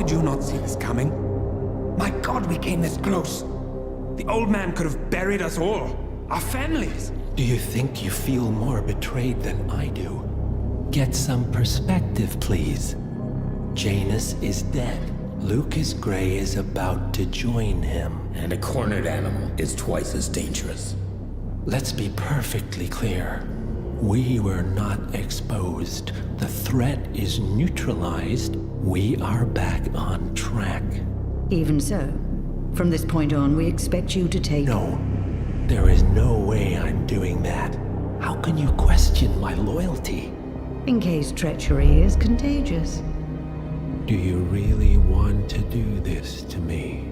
did you not see this coming? My God, we came this close. The old man could have buried us all. Our families. Do you think you feel more betrayed than I do? Get some perspective, please. Janus is dead. Lucas Gray is about to join him. And a cornered animal is twice as dangerous. Let's be perfectly clear. We were not exposed. The threat is neutralized. We are back on track. Even so, from this point on, we expect you to take... No, there is no way I'm doing that. How can you question my loyalty? In case treachery is contagious. Do you really want to do this to me?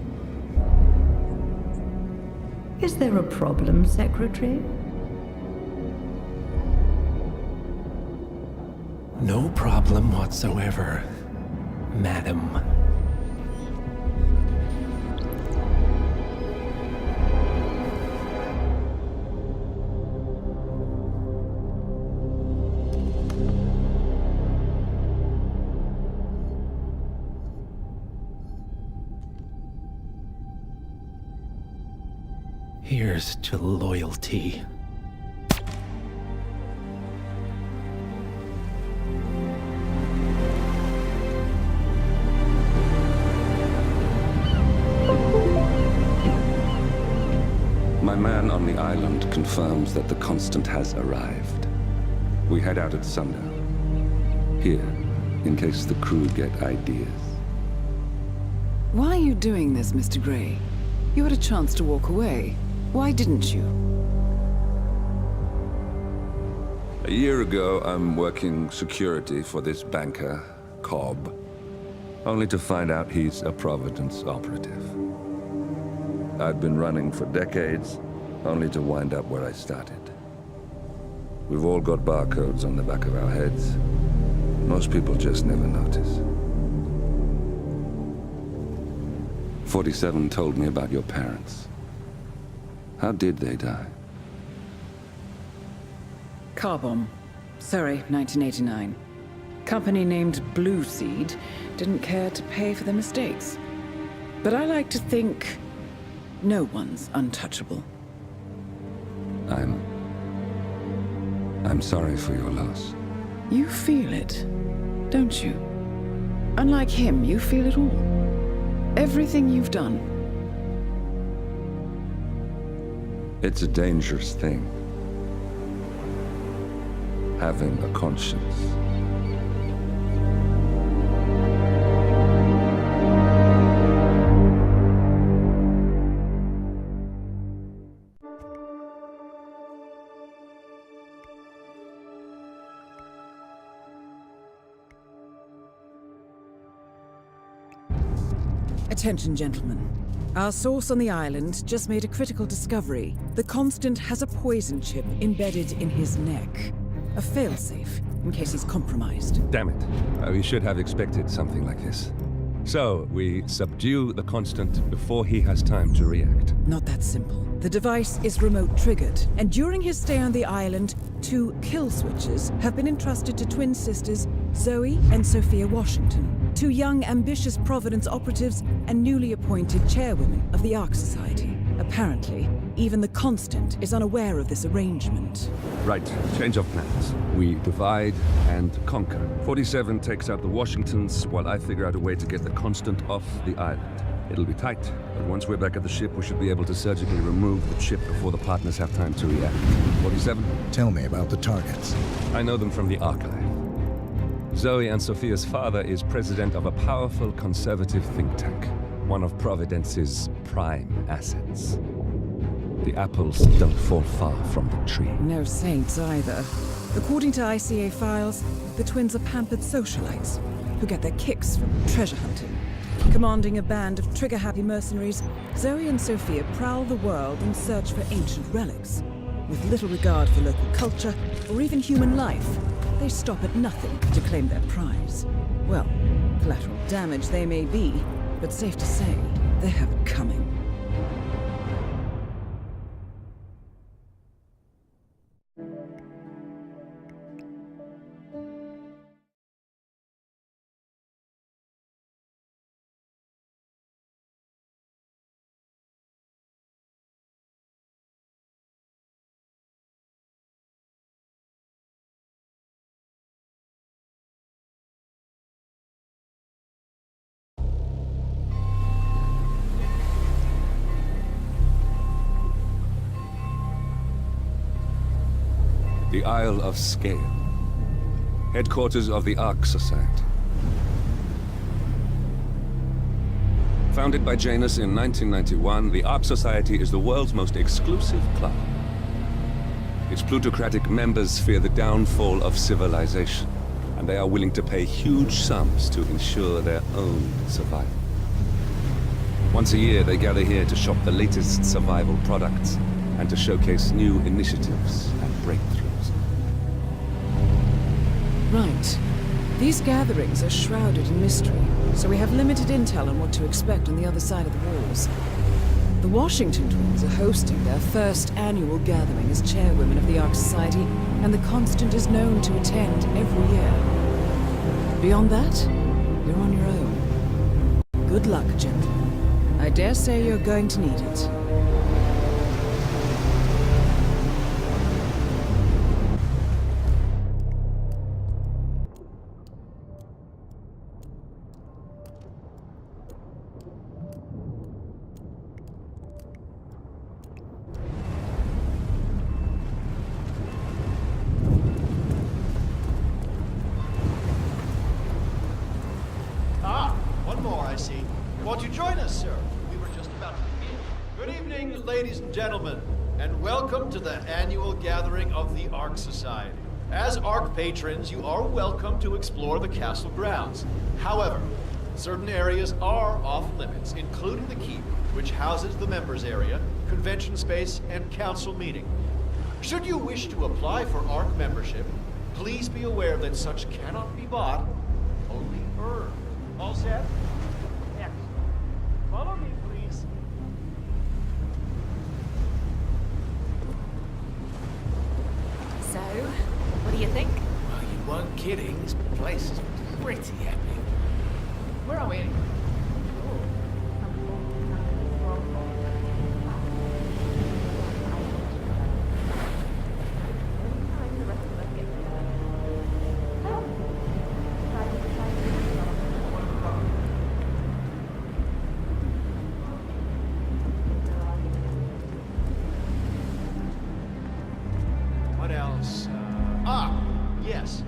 Is there a problem, Secretary? No problem whatsoever, Madam. Here's to loyalty. My man on the island confirms that the Constant has arrived. We head out at sundown. Here, in case the crew get ideas. Why are you doing this, Mr. Gray? You had a chance to walk away. Why didn't you? A year ago, I'm working security for this banker, Cobb, only to find out he's a Providence operative. I'd been running for decades, only to wind up where I started. We've all got barcodes on the back of our heads. Most people just never notice. 47 told me about your parents. How did they die? Car bomb. Surrey, 1989. Company named Blue Seed didn't care to pay for their mistakes. But I like to think no one's untouchable. I'm sorry for your loss. You feel it, don't you? Unlike him, you feel it all. Everything you've done. It's a dangerous thing. Having a conscience. Attention, gentlemen. Our source on the island just made a critical discovery. The Constant has a poison chip embedded in his neck. A failsafe, in case he's compromised. Damn it. We should have expected something like this. So, we subdue the Constant before he has time to react. Not that simple. The device is remote triggered, and during his stay on the island, 2 kill switches have been entrusted to twin sisters Zoe and Sophia Washington, 2 young, ambitious Providence operatives and newly appointed chairwomen of the Ark Society. Apparently, even the Constant is unaware of this arrangement. Right, change of plans. We divide and conquer. 47 takes out the Washingtons, while I figure out a way to get the Constant off the island. It'll be tight, but once we're back at the ship, we should be able to surgically remove the chip before the partners have time to react. 47? Tell me about the targets. I know them from the archive. Zoe and Sophia's father is president of a powerful conservative think tank, one of Providence's prime assets. The apples don't fall far from the tree. No saints either. According to ICA files, the twins are pampered socialites who get their kicks from treasure hunting. Commanding a band of trigger-happy mercenaries, Zoe and Sophia prowl the world in search for ancient relics. With little regard for local culture or even human life, they stop at nothing to claim their prize. Well, collateral damage they may be, but safe to say, they have it coming. The Isle of Sgail, headquarters of the Ark Society. Founded by Janus in 1991, the Ark Society is the world's most exclusive club. Its plutocratic members fear the downfall of civilization, and they are willing to pay huge sums to ensure their own survival. Once a year, they gather here to shop the latest survival products and to showcase new initiatives and breakthroughs. Right. These gatherings are shrouded in mystery, so we have limited intel on what to expect on the other side of the walls. The Washington twins are hosting their first annual gathering as chairwomen of the Ark Society, and the Constant is known to attend every year. Beyond that, you're on your own. Good luck, gentlemen. I dare say you're going to need it. One more, I see. Won't you join us, sir? We were just about to begin. Good evening, ladies and gentlemen, and welcome to the annual gathering of the Ark Society. As Ark patrons, you are welcome to explore the castle grounds. However, certain areas are off limits, including the keep, which houses the members area, convention space, and council meeting. Should you wish to apply for Ark membership, please be aware that such cannot be bought, only earned. All set? Excellent. Follow me, please. So, what do you think? Well, you weren't kidding. This place is pretty epic. Where are we? Yes.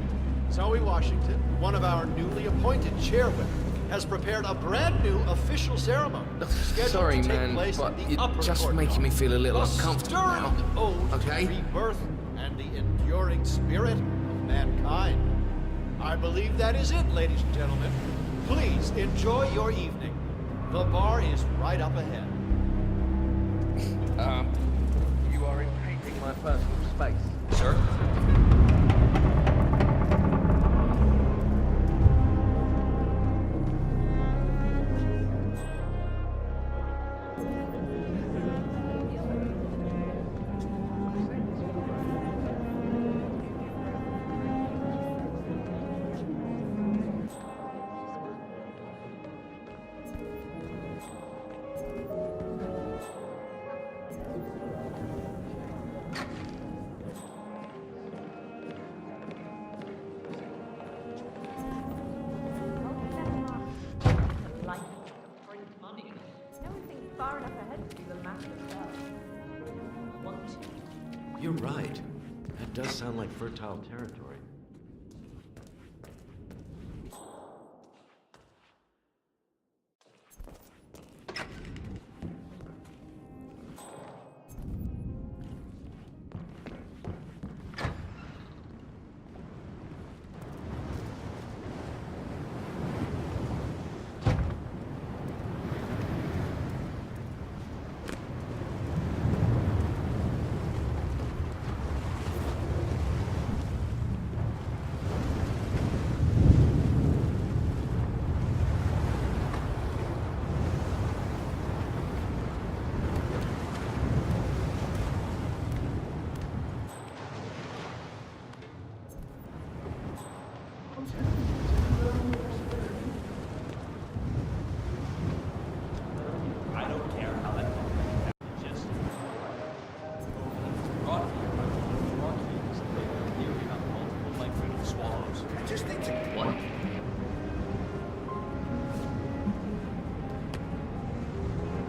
Zoe Washington, one of our newly appointed chairwomen, has prepared a brand new official ceremony scheduled Sorry, to take man, place but in the you're upper just courtyard. making me feel a little The uncomfortable now. stirring ode Okay? to rebirth and the enduring spirit of mankind. I believe that is it, ladies and gentlemen. Please enjoy your evening. The bar is right up ahead. You are invading my personal space, sir. You're right. That does sound like fertile territory.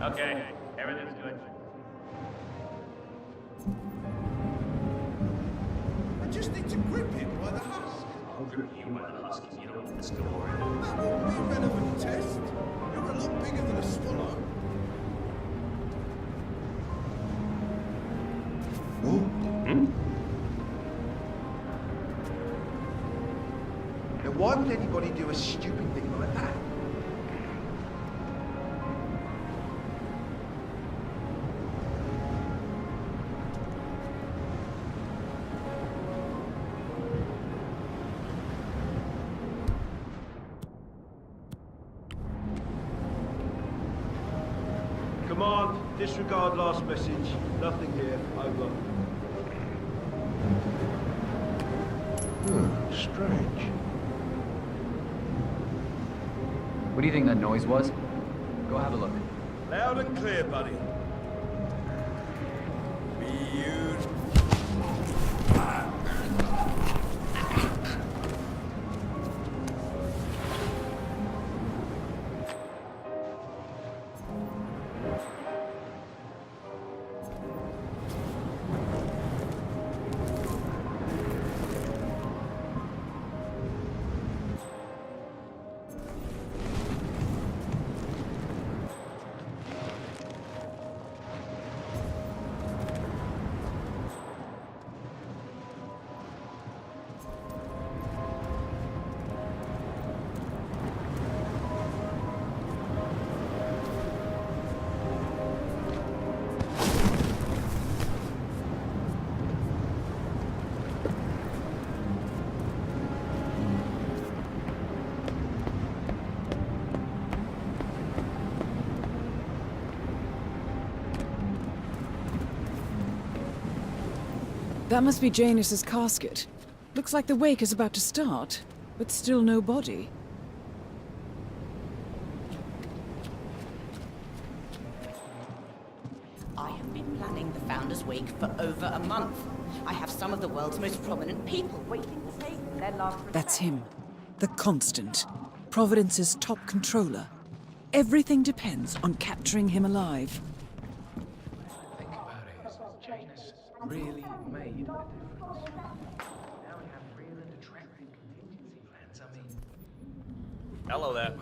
Okay, everything's good. through you by the husky. You don't want this galore. That won't be a relevant test. You're a lot bigger than a swallow. Now, why would anybody do a stupid thing like that? Command, disregard last message. Nothing here. Over. Strange. What do you think that noise was? Go have a look. Loud and clear, buddy. Beautiful. That must be Janus's casket. Looks like the wake is about to start, but still no body. I have been planning the Founders' Wake for over a month. I have some of the world's most prominent people waiting to take their last respect. That's him. The Constant. Providence's top controller. Everything depends on capturing him alive. Think about it. Janus really made a difference. Now we have real and attractive contingency plans. I mean... Hello there. It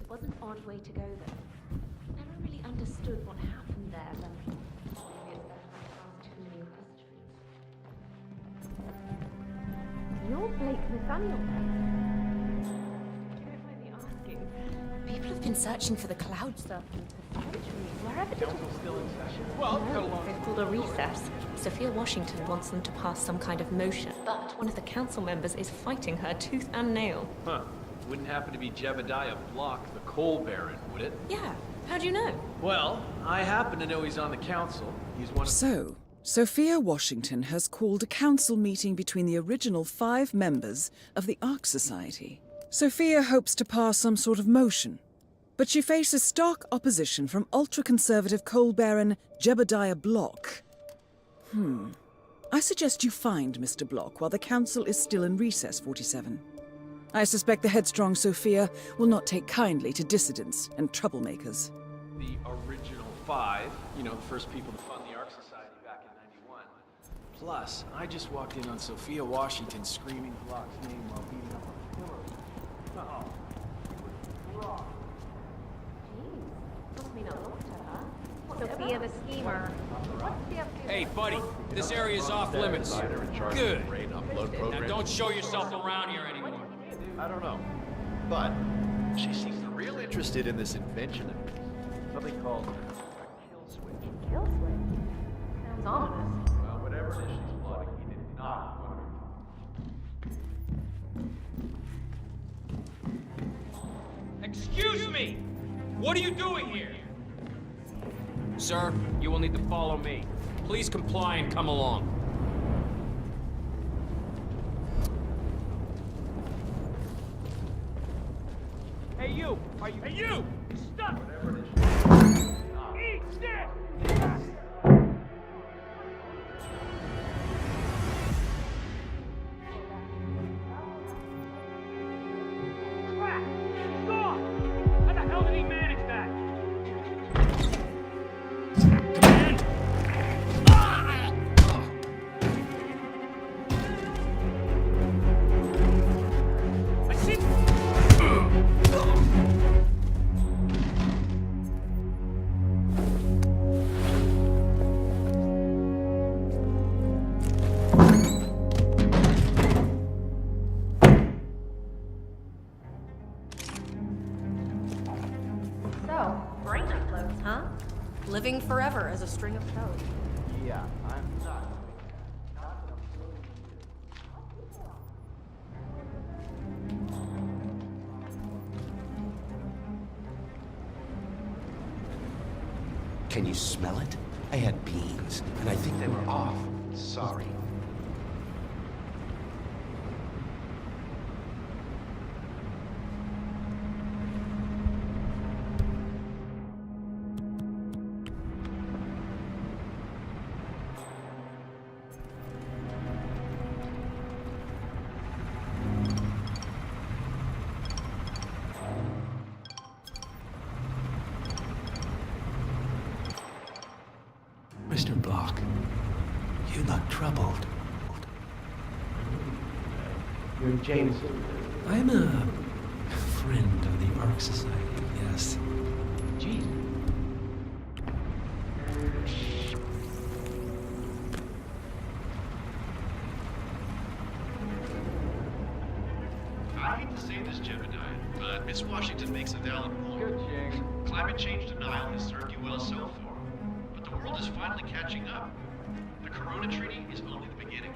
was an odd way to go, though. Never really understood what happened there, but maybe it's better I asked too many questions. You're Blake Nathaniel, then? Don't mind me asking. People have been searching for the cloud stuff. Wherever did Council's still in session. Well, cut along. they've called a recess. Sophia Washington wants them to pass some kind of motion, but one of the council members is fighting her tooth and nail. Huh. Wouldn't happen to be Jebediah Block, the coal baron, would it? Yeah. How do you know? Well, I happen to know he's on the council. He's one of... So, Sophia Washington has called a council meeting between the original 5 members of the Ark Society. Sophia hopes to pass some sort of motion, but she faces stark opposition from ultra-conservative coal baron Jebediah Block. I suggest you find Mr. Block while the council is still in recess, 47. I suspect the headstrong Sophia will not take kindly to dissidents and troublemakers. The original 5, you know, the first people to fund the Ark Society back in 91. Plus, I just walked in on Sophia Washington screaming Block's name while beating up on Hillary. Oh, it was wrong. Must mean a lot to her. Sophia the schemer. Hey, buddy, this area's off limits. Good. Now don't show yourself around here anymore. I don't know. But she seems real interested in this invention of yours. Something called a kill switch. Kill switch? Sounds ominous. Well, whatever it is she's plotting, he did not want her. Excuse me! What are you doing here? Sir, you will need to follow me. Please comply and come along. Hey, you! Hey, you! Stop! Whatever it is. Eat this! Crap! He's gone! How the hell did he manage that? Command! living forever as a string of toes. Yeah, I'm not. Can you smell it? I had beans, and I think they were off. Sorry. Mr. Block, you look troubled. You're James. I'm a friend of the Ark Society, yes. Jeez. I hate to say this, Jebediah, but Miss Washington makes a valid point. Climate change denial has served you well so far, but the world is finally catching up. The Corona Treaty is only the beginning.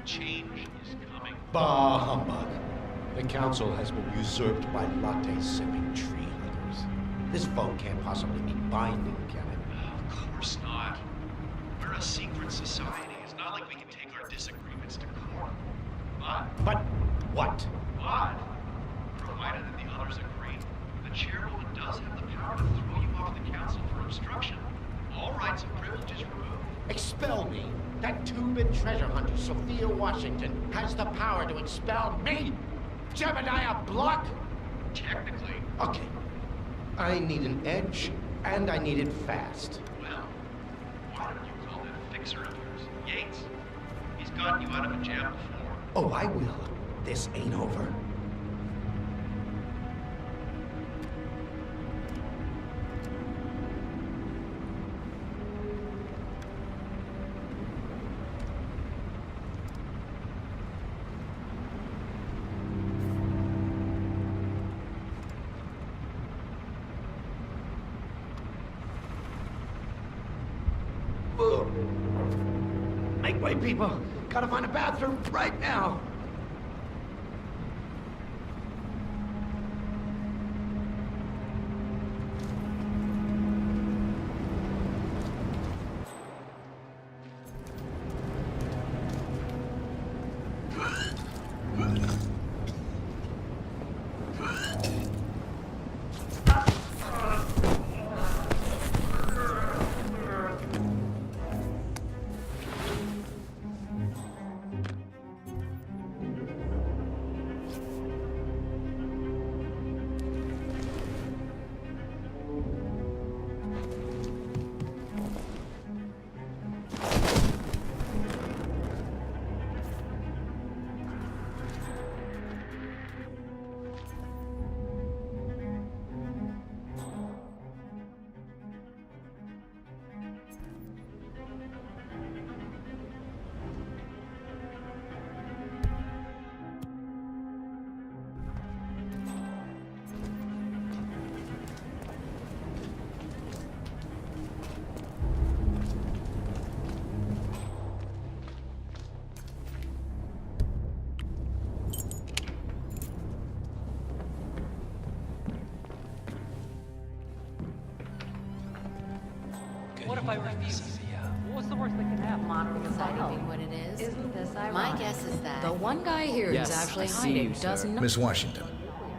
Change is coming. Bah humbug. The council has been usurped by latte-sipping tree huggers. This vote can't possibly be binding, can it? Of course not. We're a secret society. It's not like we can take our disagreements to court. But what? But, provided that the others agree, the chairwoman does have the power to throw you off the council for obstruction. All rights and privileges removed. Expel me? That two-bit treasure hunter, Sophia Washington, has the power to expel me? Jebediah Block? Technically. Okay. I need an edge, and I need it fast. Well, why don't you call that fixer of yours Yates? He's gotten you out of a jam before. Oh, I will. This ain't over. Make way, people! Gotta find a bathroom right now! What if I refuse? What's the worst that can happen? Modern society being what it is. Isn't this ironic? My guess is that The one guy here who's Yes, actually I see hiding you, sir. doesn't know. Miss Washington,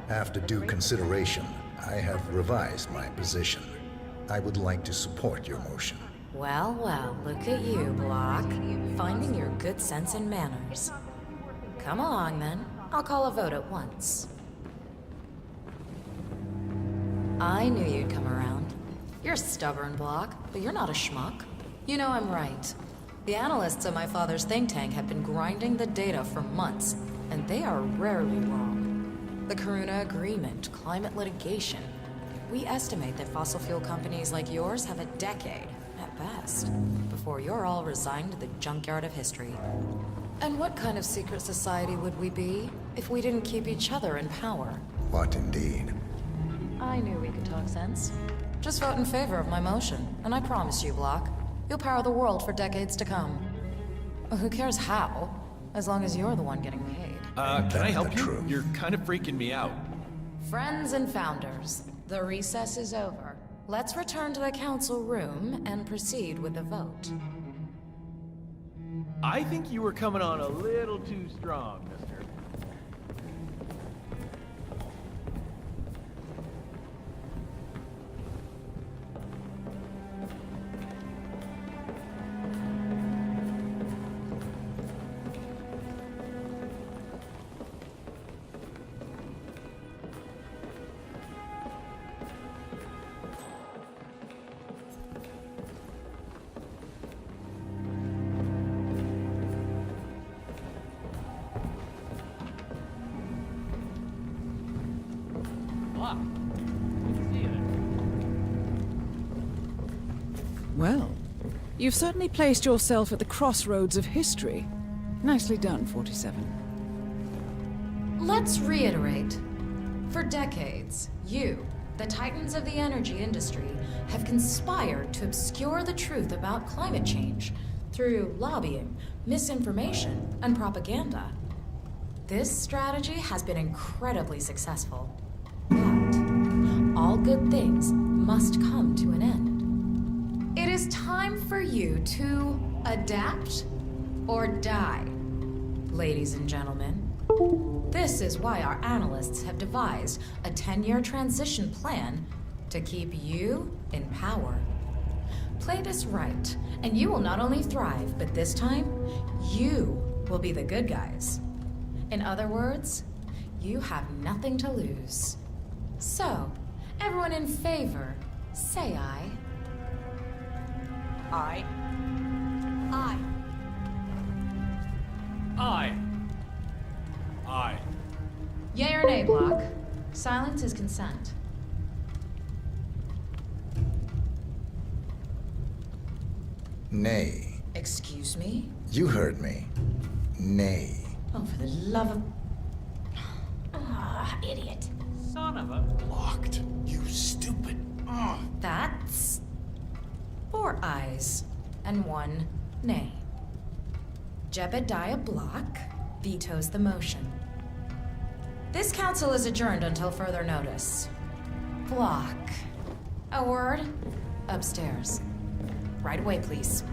after due consideration, I have revised my position. I would like to support your motion. Well, well, look at you, Block. Finding your good sense and manners. Come along, then. I'll call a vote at once. I knew you'd come around. You're stubborn, Block, but you're not a schmuck. You know I'm right. The analysts at my father's think tank have been grinding the data for months, and they are rarely wrong. The Corona Agreement, climate litigation. We estimate that fossil fuel companies like yours have a decade, at best, before you're all resigned to the junkyard of history. And what kind of secret society would we be if we didn't keep each other in power? What indeed? I knew we could talk sense. Just vote in favor of my motion, and I promise you, Block, you'll power the world for decades to come. Who cares how, as long as you're the one getting paid. Can I help you? You're kind of freaking me out. Friends and founders, the recess is over. Let's return to the council room and proceed with the vote. I think you were coming on a little too strong, mister. Well, you've certainly placed yourself at the crossroads of history. Nicely done, 47. Let's reiterate. For decades, you, the titans of the energy industry, have conspired to obscure the truth about climate change through lobbying, misinformation, and propaganda. This strategy has been incredibly successful. But all good things must come to an end. It is time for you to adapt or die, ladies and gentlemen. This is why our analysts have devised a 10-year transition plan to keep you in power. Play this right, and you will not only thrive, but this time, you will be the good guys. In other words, you have nothing to lose. So, everyone in favor, say aye. Aye. Aye. Aye. Aye. Yea or nay, Block? Silence is consent. Nay. Excuse me? You heard me. Nay. Oh, for the love of... Ah, idiot. Son of a... Blocked. You stupid. That's... 4 ayes and 1 nay. Jebediah Block vetoes the motion. This council is adjourned until further notice. Block. A word? Upstairs. Right away, please.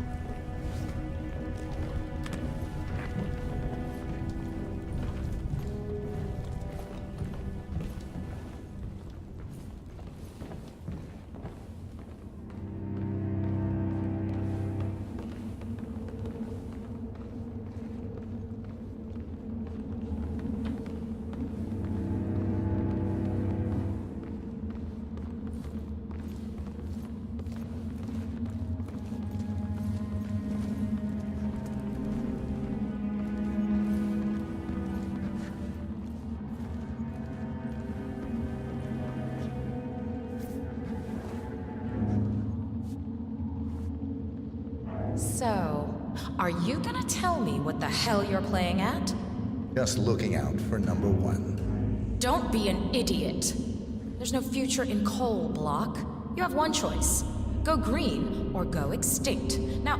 So, are you gonna tell me what the hell you're playing at? Just looking out for number 1. Don't be an idiot. There's no future in coal, Block. You have one choice. Go green or go extinct. Now,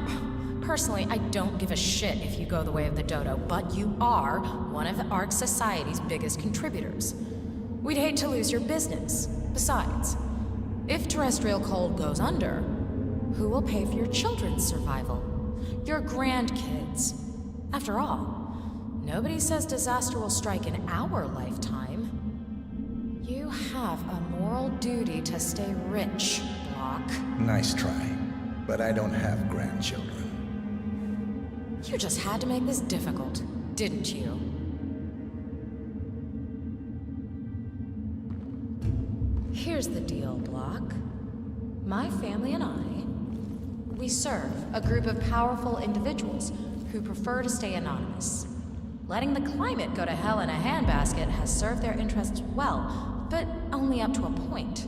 personally, I don't give a shit if you go the way of the dodo, but you are one of the Ark Society's biggest contributors. We'd hate to lose your business. Besides, if terrestrial coal goes under, who will pay for your children's survival? Your grandkids. After all, nobody says disaster will strike in our lifetime. You have a moral duty to stay rich, Block. Nice try, but I don't have grandchildren. You just had to make this difficult, didn't you? Here's the deal, Block. My family and I, we serve a group of powerful individuals who prefer to stay anonymous. Letting the climate go to hell in a handbasket has served their interests well, but only up to a point.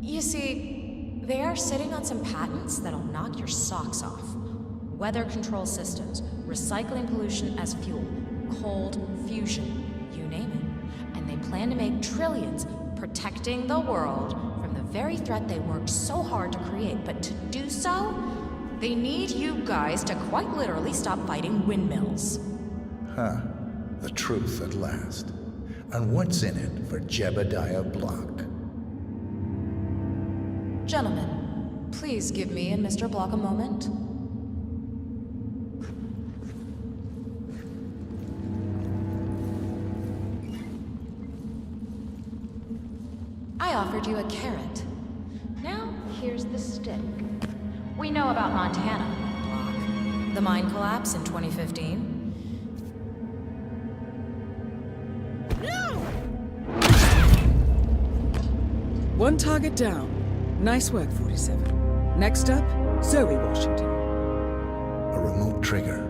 You see, they are sitting on some patents that'll knock your socks off. Weather control systems, recycling pollution as fuel, cold fusion, you name it. And they plan to make trillions protecting the world from the very threat they worked so hard to create, but to do so, they need you guys to quite literally stop fighting windmills. Huh. The truth at last. And what's in it for Jebediah Block? Gentlemen, please give me and Mr. Block a moment. I offered you a carrot. Now, here's the stick. We know about Montana, Block. The mine collapse in 2015. One target down. Nice work, 47. Next up, Zoe Washington. A remote trigger.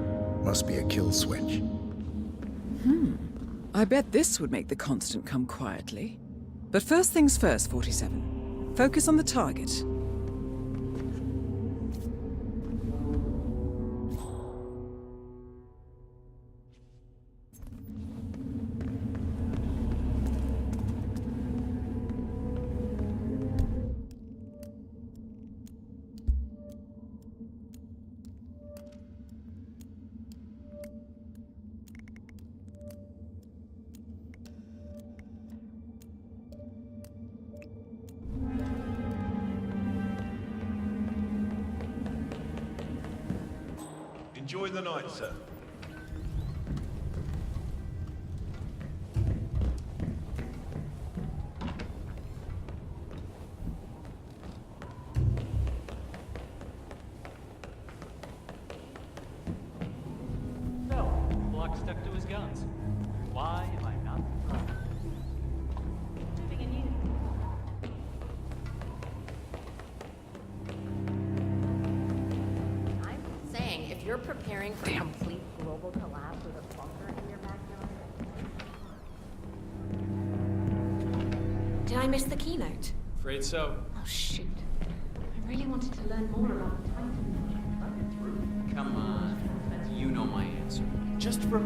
Must be a kill switch. I bet this would make the Constant come quietly. But first things first, 47. Focus on the target. Enjoy the night, sir. So, Block stuck to his guns. Why am I not surprised? I'm saying, if you're preparing for complete global collapse with a bunker in your backyard... Did I miss the keynote? Afraid so. Oh, shoot. I really wanted to learn more about the Titan. Come on. You know my answer. Just for...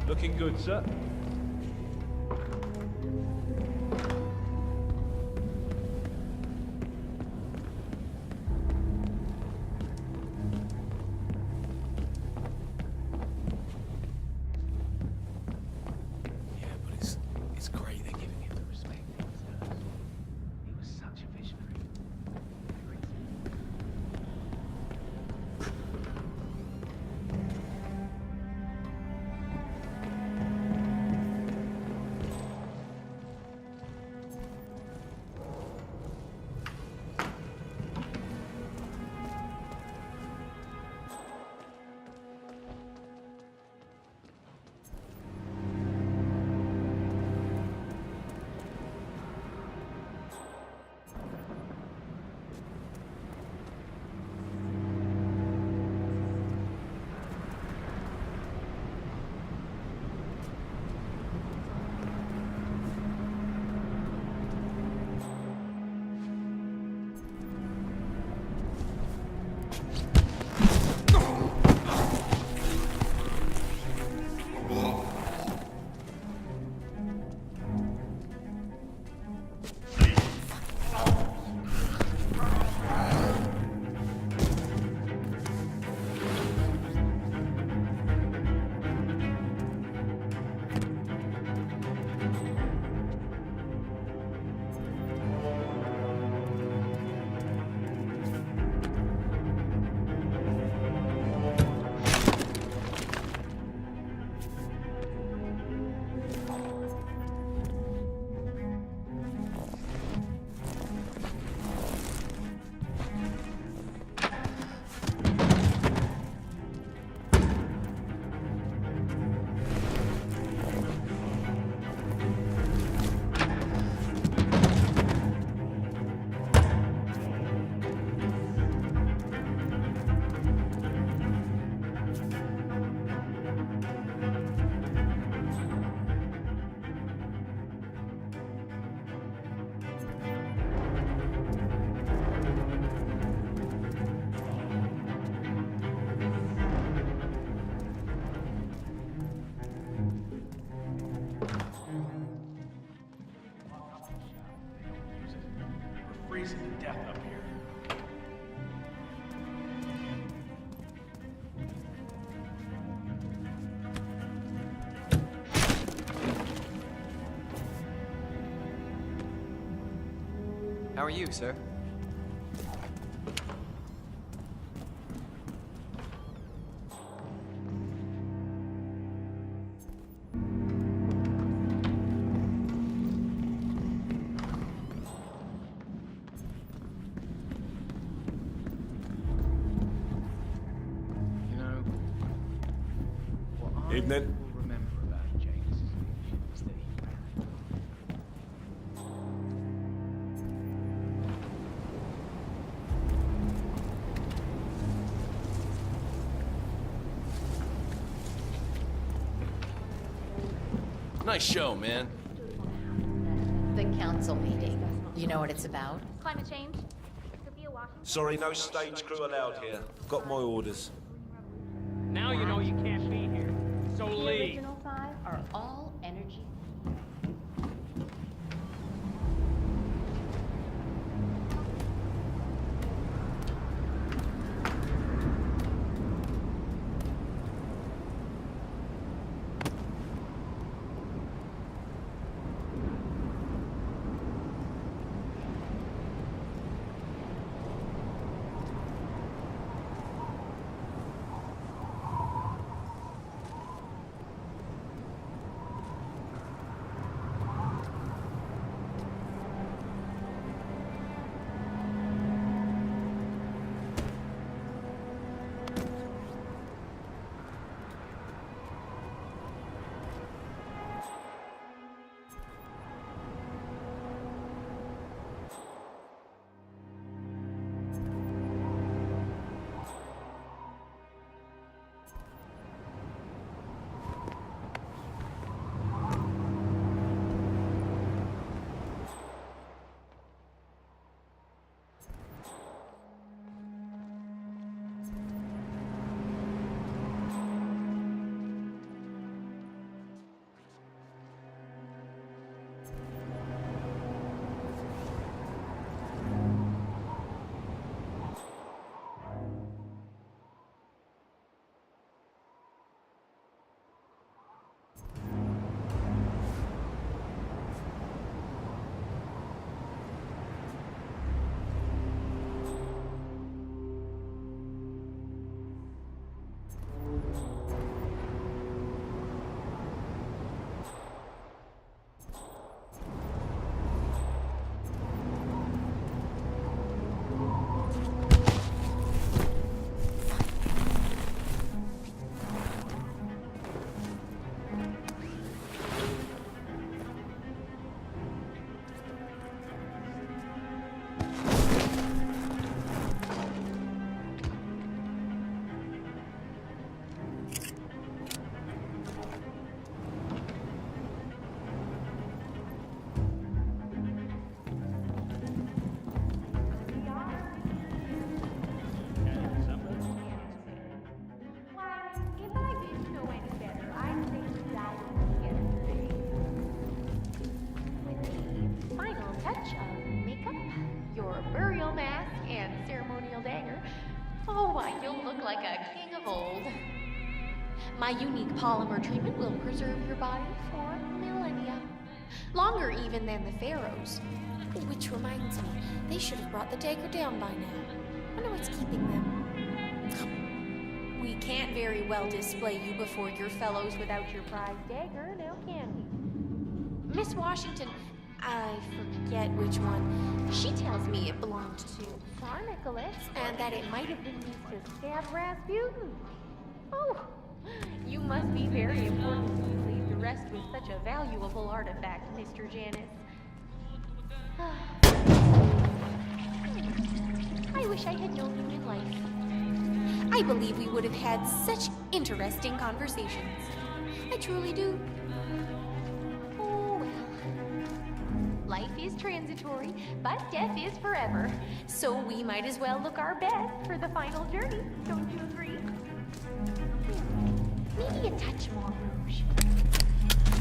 Looking good, sir. Yeah, but it's great they're giving him the respect he deserves. He was such a visionary. freezing to death up here. How are you, sir? Evening. Will remember about Janus's leadership is that he ran. Nice show, man. The council meeting. You know what it's about? Climate change. Sophia Washington. Sorry, no stage crew allowed here. Got my orders. Now you know you can't be here. So The leave. original 5 are all energy. Like a king of old. My unique polymer treatment will preserve your body for millennia. Longer even than the pharaohs. Which reminds me, they should have brought the dagger down by now. I know what's keeping them. We can't very well display you before your fellows without your prized dagger, now can we? Miss Washington, I forget which one. She tells me it belonged to Tsar Nicholas, and that it might have been used to stab Rasputin. Oh, you must be very important to leave the rest with such a valuable artifact, Mr. Janus. I wish I had known you in life. I believe we would have had such interesting conversations. I truly do. Oh, well. Life is transitory, but death is forever. So we might as well look our best for the final journey. Don't you agree? Maybe a touch more rouge.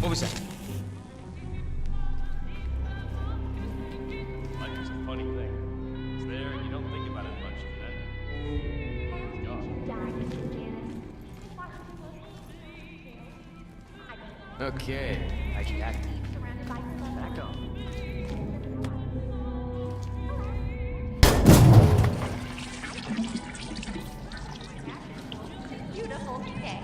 What was that? Life is a funny thing. Okay, I got it. Back on. Beautiful day.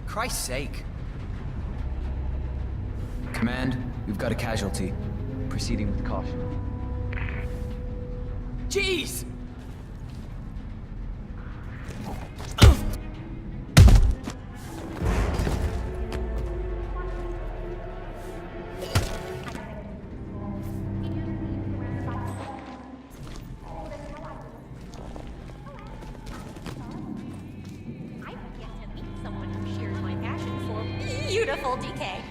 Christ's sake. Command, we've got a casualty. Proceeding with caution. Jeez! Beautiful decay.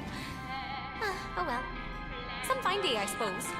Oh well. Some fine day, I suppose.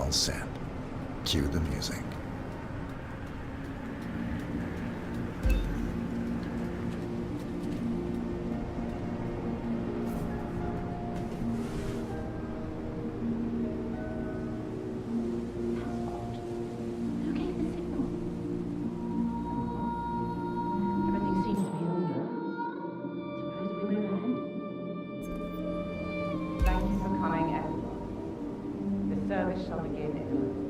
all set. Cue the music. Thank you for coming, everyone. The service shall begin in a moment.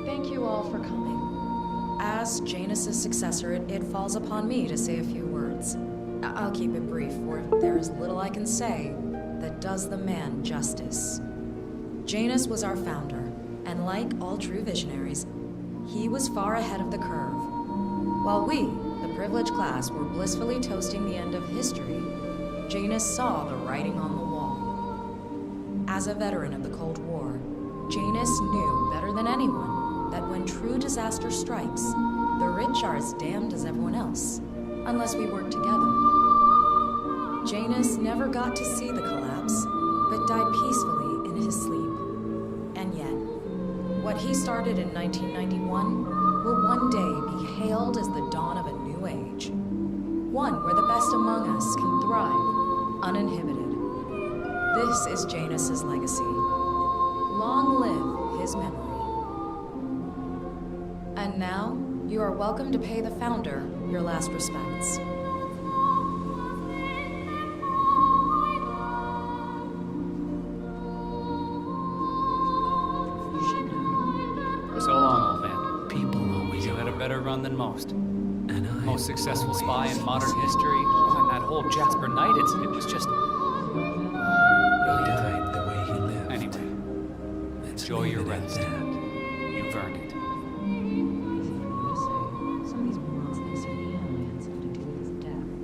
Thank you all for coming. As Janus's successor, it falls upon me to say a few words. I'll keep it brief, for there is little I can say that does the man justice. Janus was our founder, and like all true visionaries, he was far ahead of the curve. While we, the privileged class, were blissfully toasting the end of history, Janus saw the writing on the wall. As a veteran of the Cold War, Janus knew better than anyone that when true disaster strikes, the rich are as damned as everyone else, unless we work together. Janus never got to see the collapse, but died peacefully in his sleep. And yet, what he started in 1991 will one day be hailed as the dawn of a new age. One where the best among us can thrive, uninhibited. This is Janus's legacy. Long live his memory. And now, you are welcome to pay the founder your last respects. So long, old man. People always. You had a better run than most. And I... Most successful spy in modern history. Oh, and that whole Jasper Knight incident was just... He died the way he lived. Anyway, enjoy your rest. You've earned it.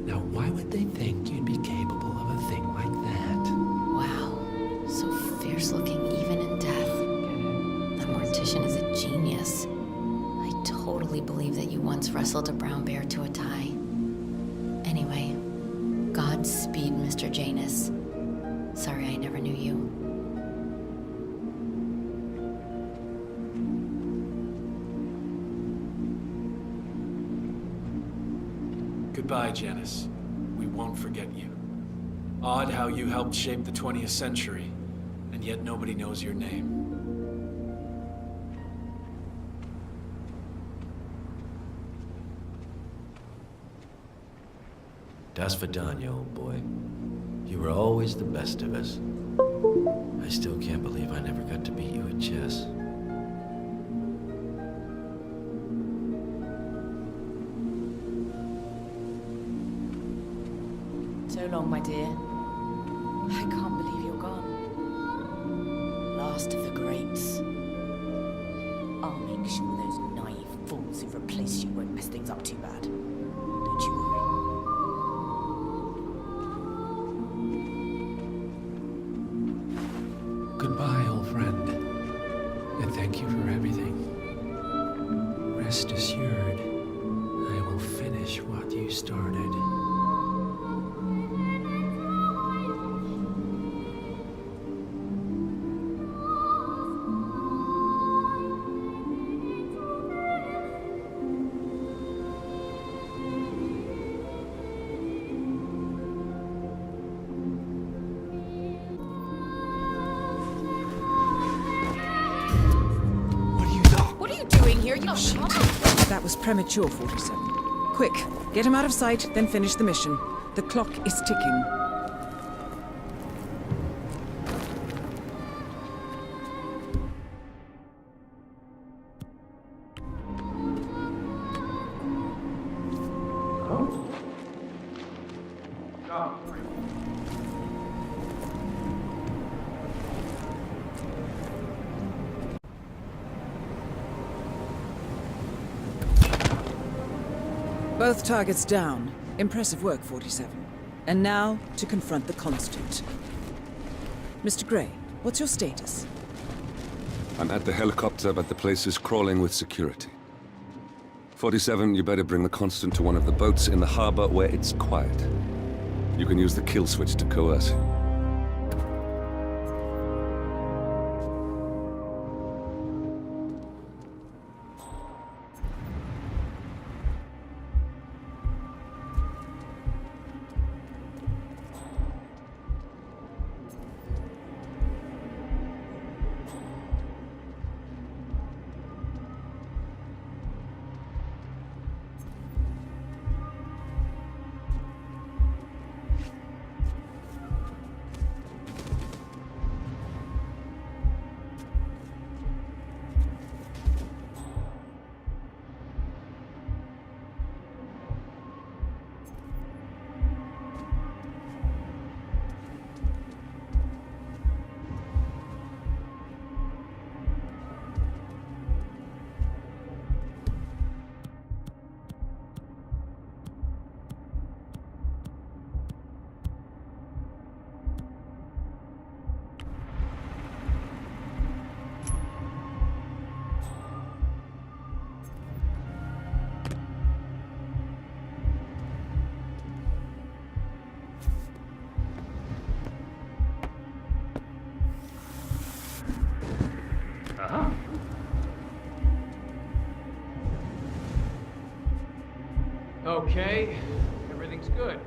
Now, why would they think you'd be capable of a thing like that? Wow. So fierce-looking even in death. That mortician is a genius. I totally believe that you once wrestled a brown bear to a tie. Anyway, Godspeed, Mr. Janus. Sorry I never knew you. Goodbye, Janus. We won't forget you. Odd how you helped shape the 20th century, and yet nobody knows your name. Das Vidania, old boy. You were always the best of us. I still can't believe I never got to beat you at chess. So long, my dear. I can't believe you're gone. Last of the greats. I'll make sure those naive fools who replaced you won't mess things up too bad. Don't you worry. Goodbye, old friend. And thank you for everything. Rest assured, I will finish what you started. here, you don't Shit. That was premature, 47. Quick, get him out of sight, then finish the mission. The clock is ticking. Both targets down. Impressive work, 47. And now, to confront the Constant. Mr. Gray, what's your status? I'm at the helicopter, but the place is crawling with security. 47, you better bring the Constant to one of the boats in the harbor where it's quiet. You can use the kill switch to coerce him. Okay, everything's good.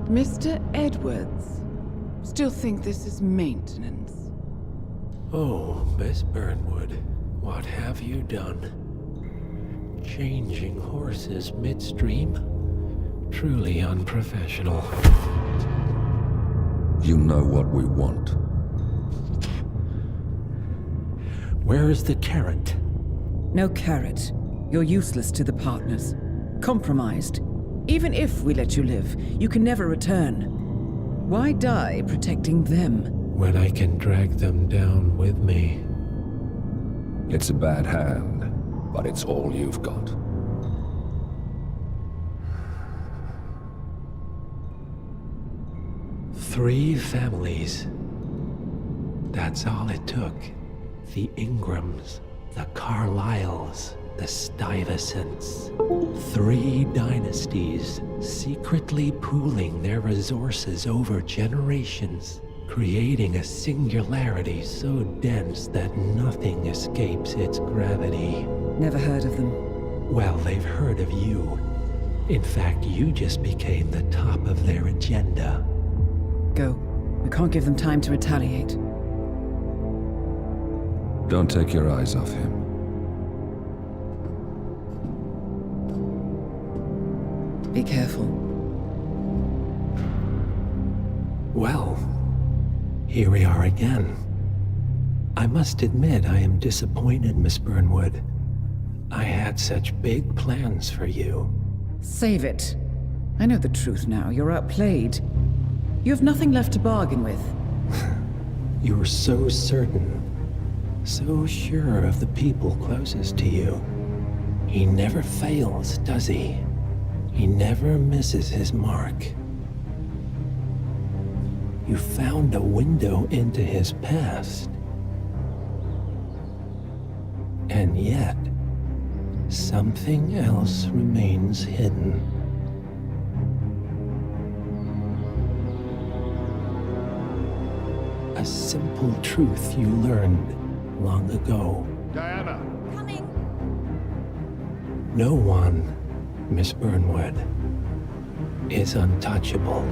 Mr. Edwards, still think this is maintenance? Oh, Miss Burnwood, what have you done? Changing horses midstream? Truly unprofessional. You know what we want. Where is the carrot? No carrot. You're useless to the partners. Compromised. Even if we let you live, you can never return. Why die protecting them? When I can drag them down with me. It's a bad hand, but it's all you've got. Three families. That's all it took. The Ingrams, the Carlyles, the Stuyvesants. 3 dynasties secretly pooling their resources over generations, creating a singularity so dense that nothing escapes its gravity. Never heard of them. Well, they've heard of you. In fact, you just became the top of their agenda. Go. We can't give them time to retaliate. Don't take your eyes off him. Be careful. Well, here we are again. I must admit I am disappointed, Miss Burnwood. I had such big plans for you. Save it. I know the truth now. You're outplayed. You have nothing left to bargain with. You were so certain, so sure of the people closest to you. He never fails, does he? He never misses his mark. You found a window into his past. And yet, something else remains hidden. A simple truth you learned long ago. Diana! Coming! No one, Miss Burnwood, is untouchable.